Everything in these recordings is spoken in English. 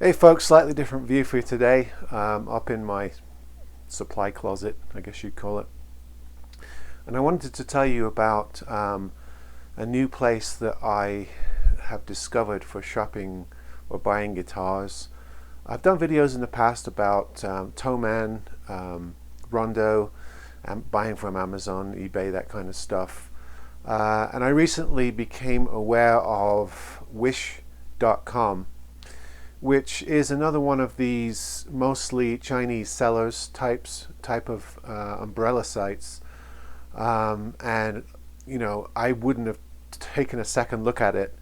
Hey folks, slightly different view for you today. Up in my supply closet, I guess you'd call it. And I wanted to tell you about a new place that I have discovered for shopping or buying guitars. I've done videos in the past about Toman, Rondo, and buying from Amazon, eBay, that kind of stuff. And I recently became aware of Wish.com, which is another one of these mostly Chinese sellers type of umbrella sites. And you know, I wouldn't have taken a second look at it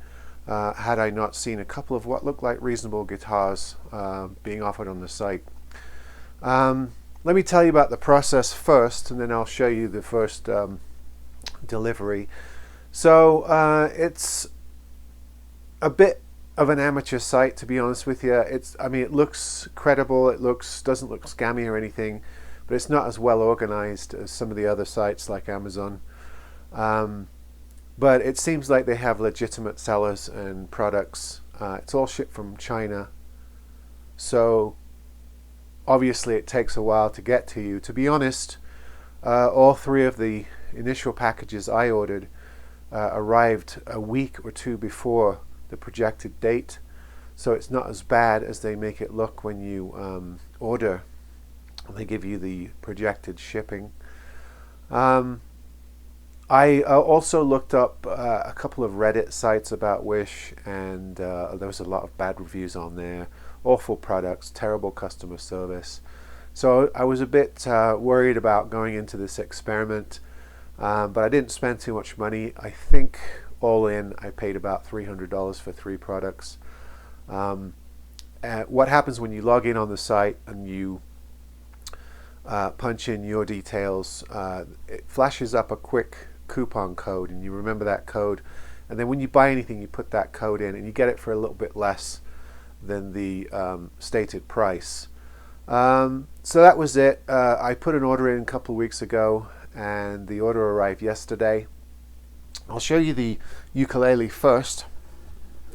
had I not seen a couple of what looked like reasonable guitars being offered on the site. Let me tell you about the process first, and then I'll show you the first delivery. So it's a bit of an amateur site, to be honest with you. It looks credible, doesn't look scammy or anything, but it's not as well organized as some of the other sites like Amazon. But it seems like they have legitimate sellers and products. It's all shipped from China, so obviously it takes a while to get to you. To be honest, all three of the initial packages I ordered arrived a week or two before the projected date, so it's not as bad as they make it look when you order. They give you the projected shipping. I also looked up a couple of Reddit sites about Wish, and there was a lot of bad reviews on there. Awful products, terrible customer service. So I was a bit worried about going into this experiment, but I didn't spend too much money. I think all in, I paid about $300 for 3 products. What happens when you log in on the site and you punch in your details, it flashes up a quick coupon code, and you remember that code, and then when you buy anything you put that code in and you get it for a little bit less than the stated price. So that was it. I put an order in a couple of weeks ago and the order arrived yesterday. I'll show you the ukulele first.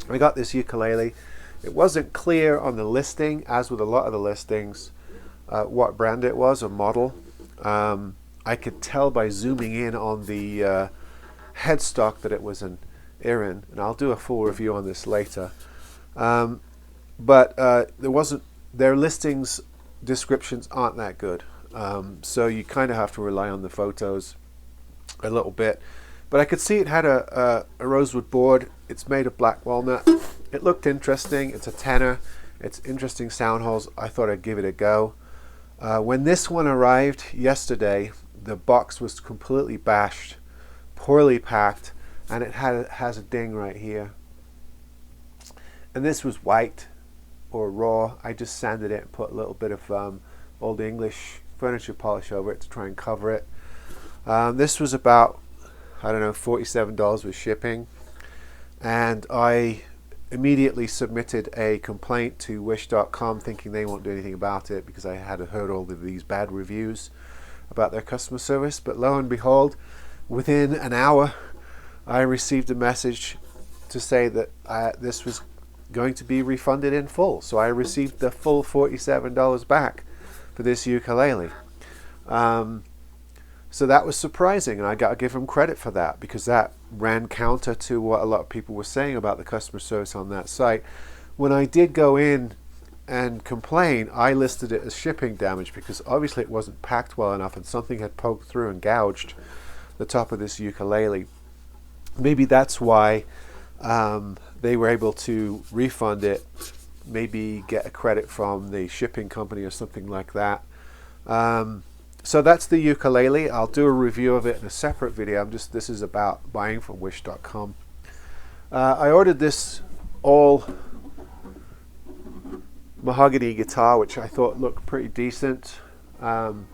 I got this ukulele. It wasn't clear on the listing, as with a lot of the listings, what brand it was or model. I could tell by zooming in on the headstock that it was an Irin, and I'll do a full review on this later. But their listings descriptions aren't that good, so you kind of have to rely on the photos a little bit. But I could see it had a rosewood board. It's made of black walnut. It looked interesting. It's a tenor. It's interesting sound holes. I thought I'd give it a go. When this one arrived yesterday, the box was completely bashed, poorly packed, and it has a ding right here. And this was white or raw. I just sanded it and put a little bit of Old English furniture polish over it to try and cover it. This was about, I don't know, $47 with shipping, and I immediately submitted a complaint to Wish.com thinking they won't do anything about it because I had heard all of these bad reviews about their customer service. But lo and behold, within an hour I received a message to say that this was going to be refunded in full. So I received the full $47 back for this ukulele. So that was surprising, and I got to give them credit for that, because that ran counter to what a lot of people were saying about the customer service on that site. When I did go in and complain, I listed it as shipping damage because obviously it wasn't packed well enough and something had poked through and gouged the top of this ukulele. Maybe that's why they were able to refund it, maybe get a credit from the shipping company or something like that. So that's the ukulele. I'll do a review of it in a separate video. This is about buying from Wish.com. I ordered this all mahogany guitar, which I thought looked pretty decent on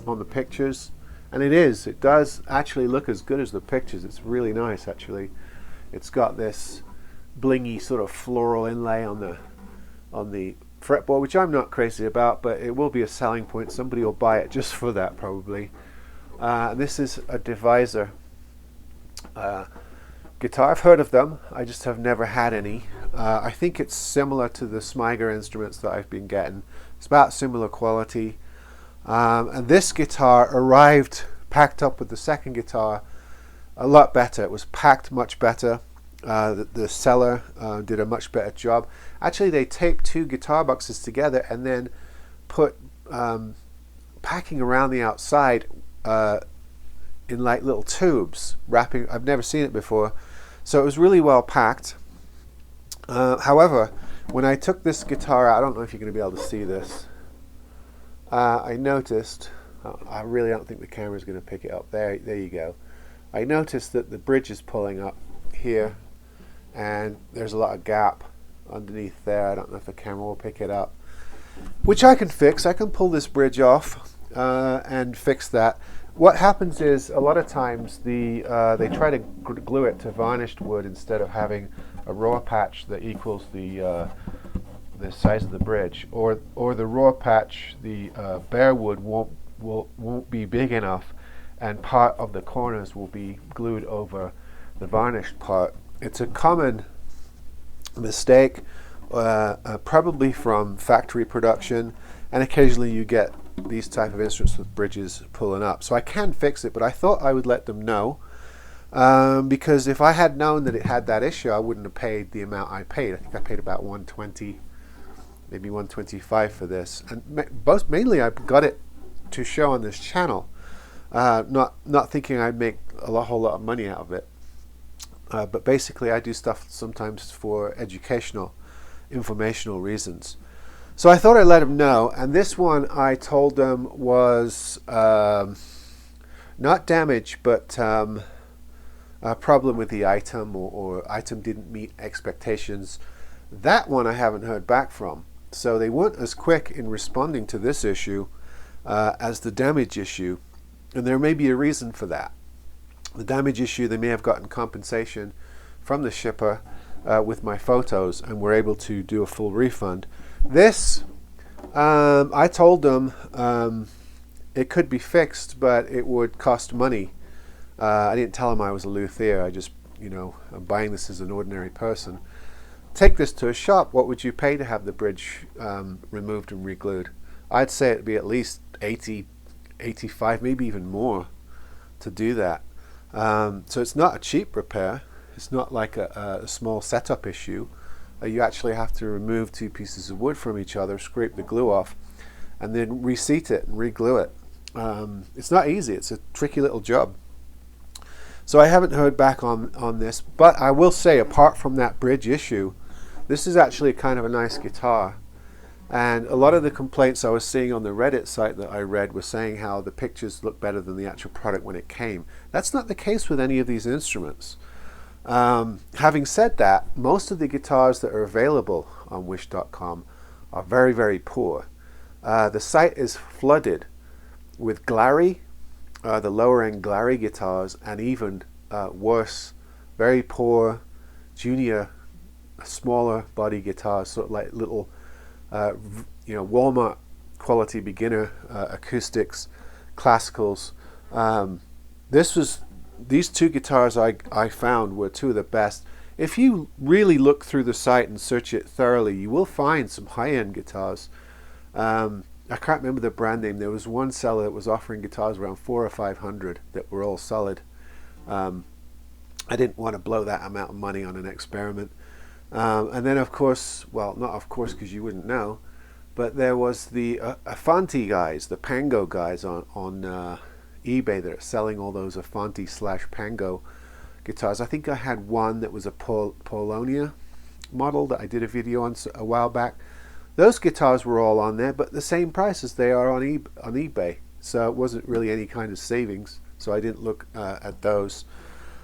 the pictures, and it does actually look as good as the pictures. It's really nice, actually. It's got this blingy sort of floral inlay on the fretboard, which I'm not crazy about, but it will be a selling point. Somebody will buy it just for that, probably. This is a Divisor guitar. I've heard of them, I just have never had any. I think it's similar to the Smyger instruments that I've been getting. It's about similar quality. And this guitar arrived packed up with the second guitar a lot better. It was packed much better. The seller did a much better job. Actually, they taped two guitar boxes together and then put packing around the outside in like little tubes, wrapping. I've never seen it before. So it was really well packed. However, when I took this guitar out, I don't know if you're going to be able to see this. I noticed, I really don't think the camera is going to pick it up. There you go. I noticed that the bridge is pulling up here, and there's a lot of gap underneath there. I don't know if the camera will pick it up, which I can fix. I can pull this bridge off and fix that. What happens is a lot of times they try to glue it to varnished wood instead of having a raw patch that equals the size of the bridge, or the raw patch, the bare wood won't be big enough, and part of the corners will be glued over the varnished part. It's a common mistake, probably from factory production, and occasionally you get these type of instruments with bridges pulling up. So I can fix it, but I thought I would let them know, because if I had known that it had that issue, I wouldn't have paid the amount I paid. I think I paid about $120, maybe $125 for this, and mainly I got it to show on this channel, not thinking I'd make a whole lot of money out of it. But basically I do stuff sometimes for educational, informational reasons. So I thought I'd let them know, and this one I told them was not damage, but a problem with the item, or item didn't meet expectations. That one I haven't heard back from. So they weren't as quick in responding to this issue as the damage issue, and there may be a reason for that. The damage issue, they may have gotten compensation from the shipper with my photos and were able to do a full refund. This, I told them it could be fixed, but it would cost money. I didn't tell them I was a luthier. I just, I'm buying this as an ordinary person. Take this to a shop. What would you pay to have the bridge removed and re-glued? I'd say it'd be at least 80, 85, maybe even more to do that. So it's not a cheap repair. It's not like a small setup issue. You actually have to remove two pieces of wood from each other, scrape the glue off, and then reseat it and re-glue it. It's not easy. It's a tricky little job. So I haven't heard back on this, but I will say, apart from that bridge issue, this is actually kind of a nice guitar. And a lot of the complaints I was seeing on the Reddit site that I read were saying how the pictures look better than the actual product when it came. That's not the case with any of these instruments. Having said that, most of the guitars that are available on Wish.com are very, very poor. The site is flooded with Glary, the lower end Glary guitars, and even worse, very poor junior, smaller body guitars, sort of like little Walmart quality beginner acoustics, classicals. These two guitars I found were two of the best. If you really look through the site and search it thoroughly, you will find some high-end guitars. I can't remember the brand name. There was one seller that was offering guitars around $400 or $500 that were all solid. I didn't want to blow that amount of money on an experiment. And then, of course, well, not of course because you wouldn't know, but there was the Afanti guys, the Pango guys on eBay that are selling all those Afanti/Pango guitars. I think I had one that was a Polonia model that I did a video on a while back. Those guitars were all on there, but the same price as they are on eBay. So it wasn't really any kind of savings. So I didn't look at those.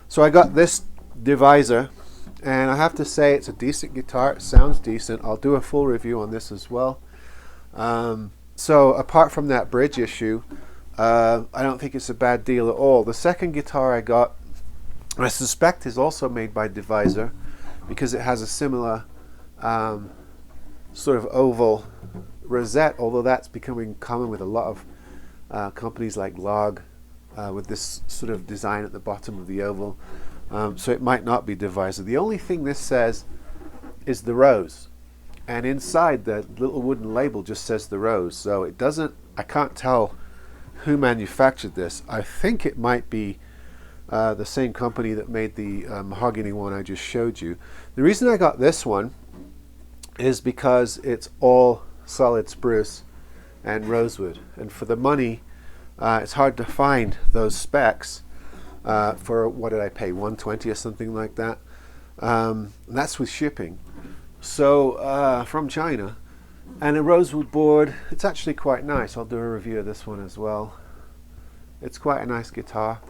So I got this divisor, and I have to say it's a decent guitar. It sounds decent. I'll do a full review on this as well. So apart from that bridge issue, I don't think it's a bad deal at all. The second guitar I got, I suspect, is also made by Divisor because it has a similar sort of oval rosette, although that's becoming common with a lot of companies like Log with this sort of design at the bottom of the oval. So it might not be Divisor. The only thing this says is the Rose, and inside the little wooden label just says the Rose. So it doesn't, I can't tell who manufactured this. I think it might be the same company that made the mahogany one I just showed you. The reason I got this one is because it's all solid spruce and rosewood, and for the money it's hard to find those specs for, what did I pay, $120 or something like that. That's with shipping. So from China, and a rosewood board. It's actually quite nice. I'll do a review of this one as well. It's quite a nice guitar,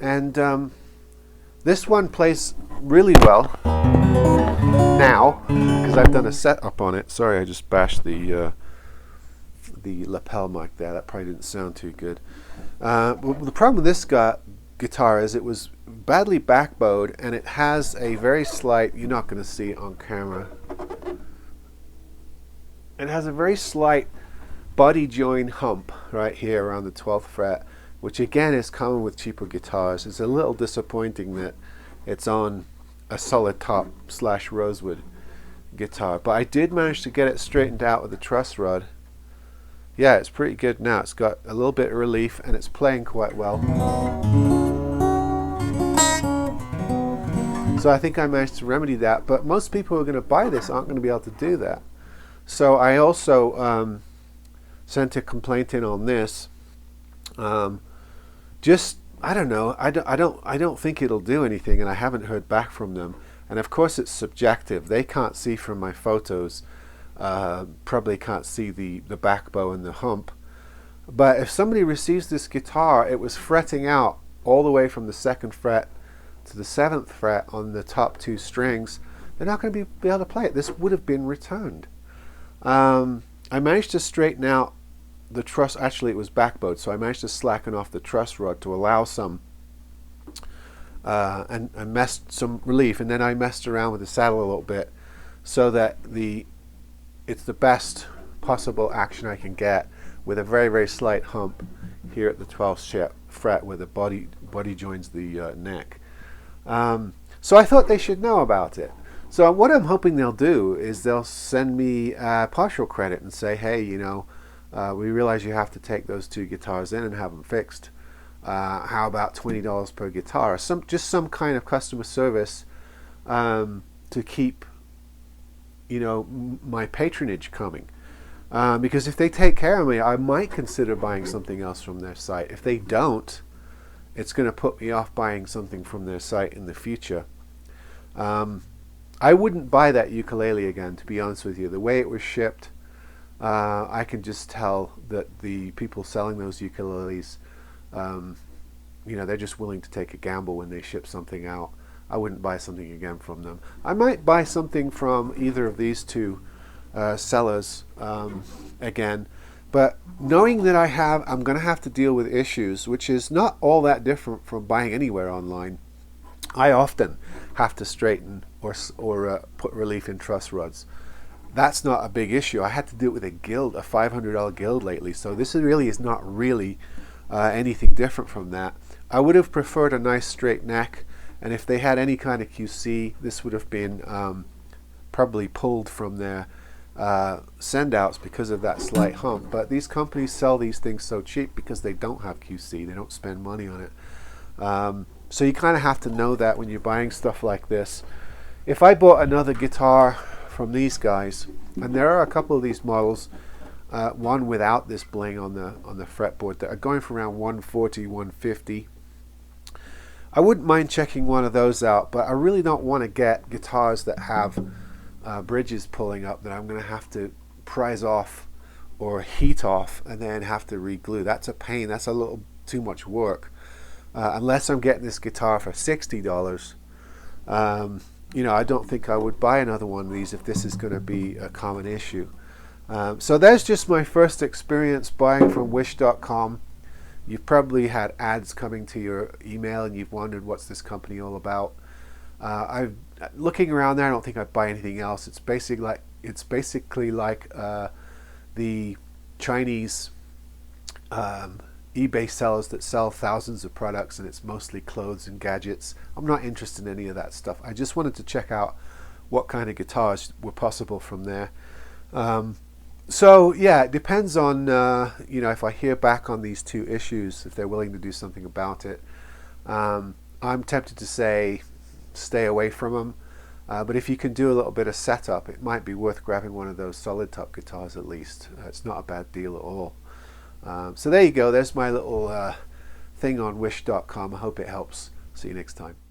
and this one plays really well now because I've done a setup on it. Sorry, I just bashed the lapel mic there. That probably didn't sound too good. But the problem with this guitar is it was badly backbowed, and it has a very slight, you're not going to see it on camera, it has a very slight body joint hump right here around the 12th fret, which again is common with cheaper guitars. It's a little disappointing that it's on a solid top / rosewood guitar, but I did manage to get it straightened out with the truss rod. Yeah, it's pretty good now. It's got a little bit of relief and it's playing quite well. So I think I managed to remedy that, but most people who are going to buy this aren't going to be able to do that. So I also sent a complaint in on this. Just, I don't know, I don't think it'll do anything, and I haven't heard back from them. And of course it's subjective. They can't see from my photos, probably can't see the back bow and the hump. But if somebody receives this guitar, it was fretting out all the way from the 2nd fret to the 7th fret on the top 2 strings, they're not going to be able to play it. This would have been returned. I managed to straighten out the truss. Actually, it was backbowed, so I managed to slacken off the truss rod to allow some and messed some relief, and then I messed around with the saddle a little bit so that it's the best possible action I can get with a very, very slight hump here at the 12th fret where the body joins the neck. So I thought they should know about it. So what I'm hoping they'll do is they'll send me partial credit and say, hey, you know, we realize you have to take those 2 guitars in and have them fixed. How about $20 per guitar? Just some kind of customer service to keep, you know, my patronage coming. Because if they take care of me, I might consider buying something else from their site. If they don't, it's going to put me off buying something from their site in the future. I wouldn't buy that ukulele again, to be honest with you. The way it was shipped, I can just tell that the people selling those ukuleles, you know, they're just willing to take a gamble when they ship something out. I wouldn't buy something again from them. I might buy something from either of these 2 sellers again, but knowing that I'm going to have to deal with issues, which is not all that different from buying anywhere online. I often have to straighten or put relief in truss rods. That's not a big issue. I had to do it with a guild, a $500 guild lately, so this really is not really anything different from that. I would have preferred a nice straight neck, and if they had any kind of QC, this would have been probably pulled from their send-outs because of that slight hump. But these companies sell these things so cheap because they don't have QC. They don't spend money on it. So you kind of have to know that when you're buying stuff like this. If I bought another guitar from these guys, and there are a couple of these models, one without this bling on the fretboard, that are going for around 140, 150. I wouldn't mind checking one of those out, but I really don't want to get guitars that have bridges pulling up that I'm going to have to prise off or heat off and then have to re-glue. That's a pain. That's a little too much work. Unless I'm getting this guitar for $60, you know, I don't think I would buy another one of these if this is going to be a common issue. So there's just my first experience buying from Wish.com. You've probably had ads coming to your email and you've wondered, what's this company all about? Looking around there, I don't think I'd buy anything else. It's basically like the Chinese eBay sellers that sell thousands of products, and it's mostly clothes and gadgets. I'm not interested in any of that stuff. I just wanted to check out what kind of guitars were possible from there. So yeah, it depends on if I hear back on these two issues, if they're willing to do something about it. I'm tempted to say stay away from them, but if you can do a little bit of setup, it might be worth grabbing one of those solid top guitars at least. It's not a bad deal at all. So there you go, there's my little thing on wish.com. I hope it helps. See you next time.